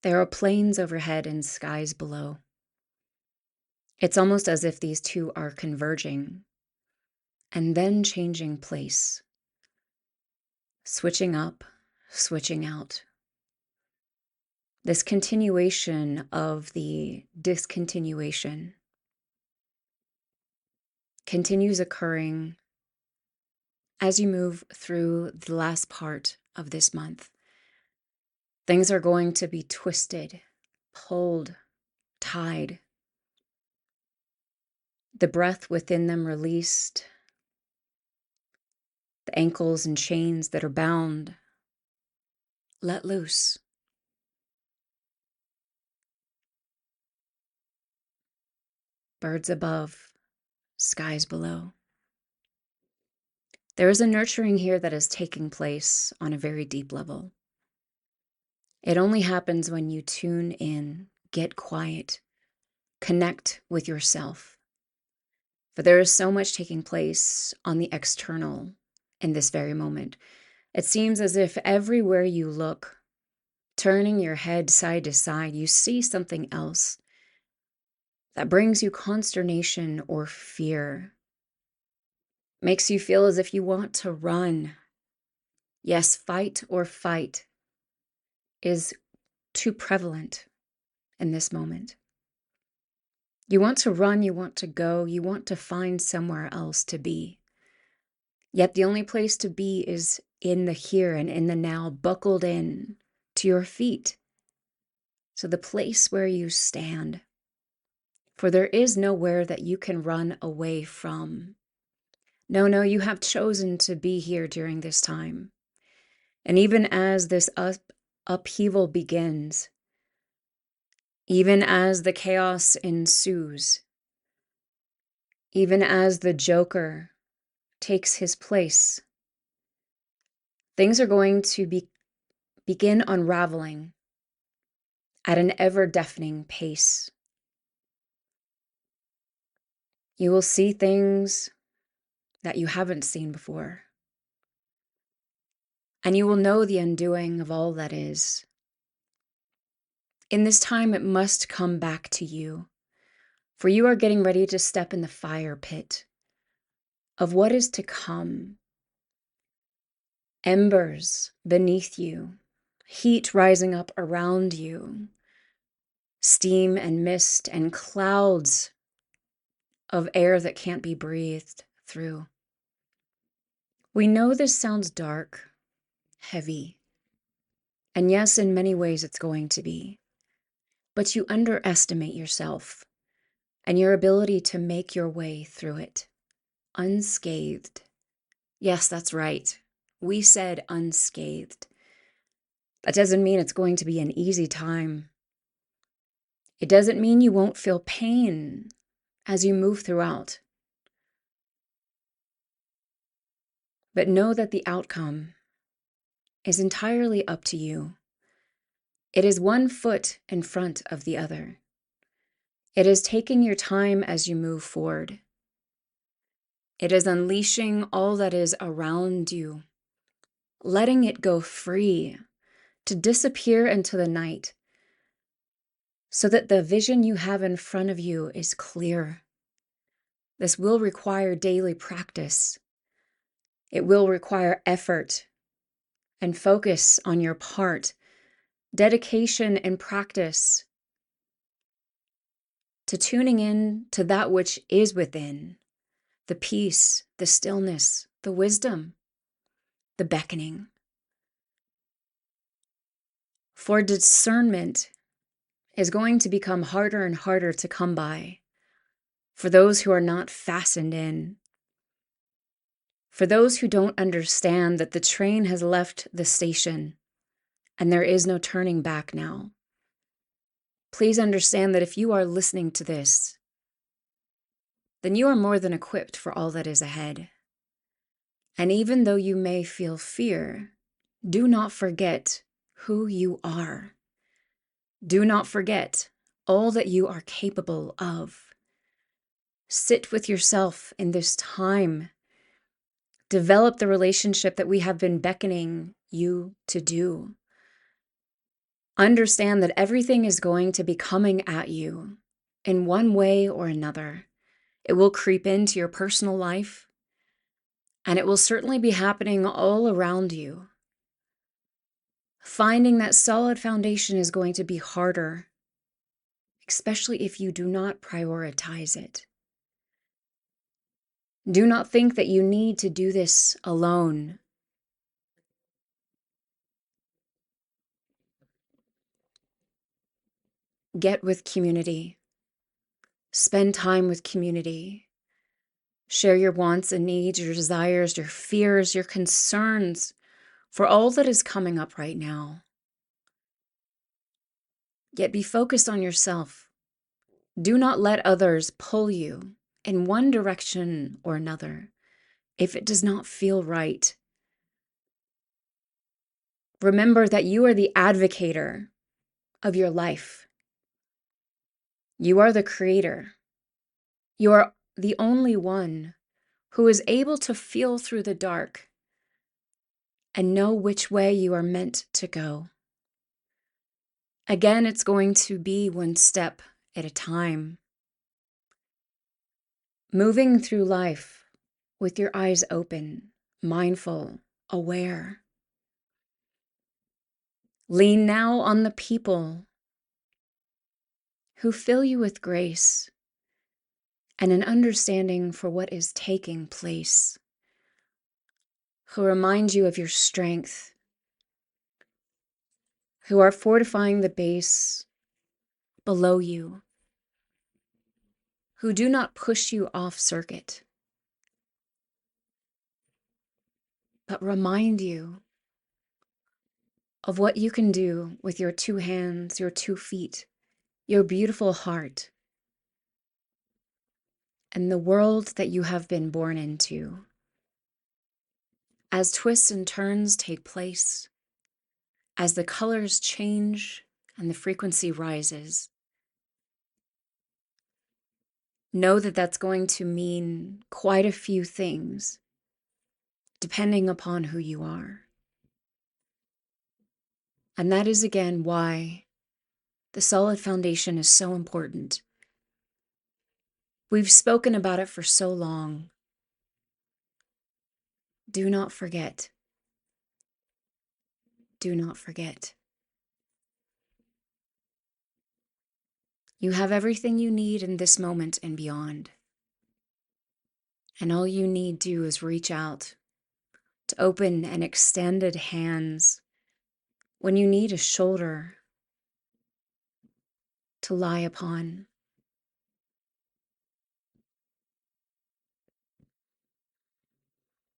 There are planes overhead and skies below. It's almost as if these two are converging and then changing place, switching up, switching out. This continuation of the discontinuation continues occurring as you move through the last part of this month. Things are going to be twisted, pulled, tied. The breath within them released, the ankles and chains that are bound let loose. Birds above, skies below. There is a nurturing here that is taking place on a very deep level. It only happens when you tune in, get quiet, connect with yourself. For there is so much taking place on the external in this very moment. It seems as if everywhere you look, turning your head side to side, you see something else that brings you consternation or fear, makes you feel as if you want to run. Yes, fight or fight is too prevalent in this moment. You want to run, you want to go, you want to find somewhere else to be. Yet the only place to be is in the here and in the now, buckled in to your feet, to the place where you stand. For there is nowhere that you can run away from. No, you have chosen to be here during this time. And even as this upheaval begins, even as the chaos ensues, even as the Joker takes his place, things are going to begin unraveling at an ever-deafening pace. You will see things that you haven't seen before, and you will know the undoing of all that is. In this time, it must come back to you, for you are getting ready to step in the fire pit of what is to come. Embers beneath you, heat rising up around you, steam and mist and clouds of air that can't be breathed through. We know this sounds dark, heavy, and yes, in many ways it's going to be, but you underestimate yourself and your ability to make your way through it unscathed. Yes, that's right. We said unscathed. That doesn't mean it's going to be an easy time. It doesn't mean you won't feel pain as you move throughout. But know that the outcome is entirely up to you. It is one foot in front of the other. It is taking your time as you move forward. It is unleashing all that is around you, letting it go free to disappear into the night so that the vision you have in front of you is clear. This will require daily practice. It will require effort and focus on your part, dedication and practice to tuning in to that which is within, the peace, the stillness, the wisdom, the beckoning. For discernment is going to become harder and harder to come by for those who are not fastened in, for those who don't understand that the train has left the station and there is no turning back now. Please understand that if you are listening to this, then you are more than equipped for all that is ahead. And even though you may feel fear, do not forget who you are. Do not forget all that you are capable of. Sit with yourself in this time. Develop the relationship that we have been beckoning you to do. Understand that everything is going to be coming at you in one way or another. It will creep into your personal life, and it will certainly be happening all around you. Finding that solid foundation is going to be harder, especially if you do not prioritize it. Do not think that you need to do this alone. Get with community. Spend time with community. Share your wants and needs, your desires, your fears, your concerns for all that is coming up right now. Yet be focused on yourself. Do not let others pull you in one direction or another if it does not feel right. Remember that you are the advocator of your life. You are the creator. You are the only one who is able to feel through the dark and know which way you are meant to go. Again, it's going to be one step at a time. Moving through life with your eyes open, mindful, aware. Lean now on the people who fill you with grace and an understanding for what is taking place, who remind you of your strength, who are fortifying the base below you, who do not push you off circuit, but remind you of what you can do with your 2 hands, your 2 feet, your beautiful heart, and the world that you have been born into. As twists and turns take place, as the colors change and the frequency rises, know that that's going to mean quite a few things, depending upon who you are. And that is again why the solid foundation is so important. We've spoken about it for so long. Do not forget. Do not forget. You have everything you need in this moment and beyond. And all you need do is reach out to open and extended hands when you need a shoulder to lie upon.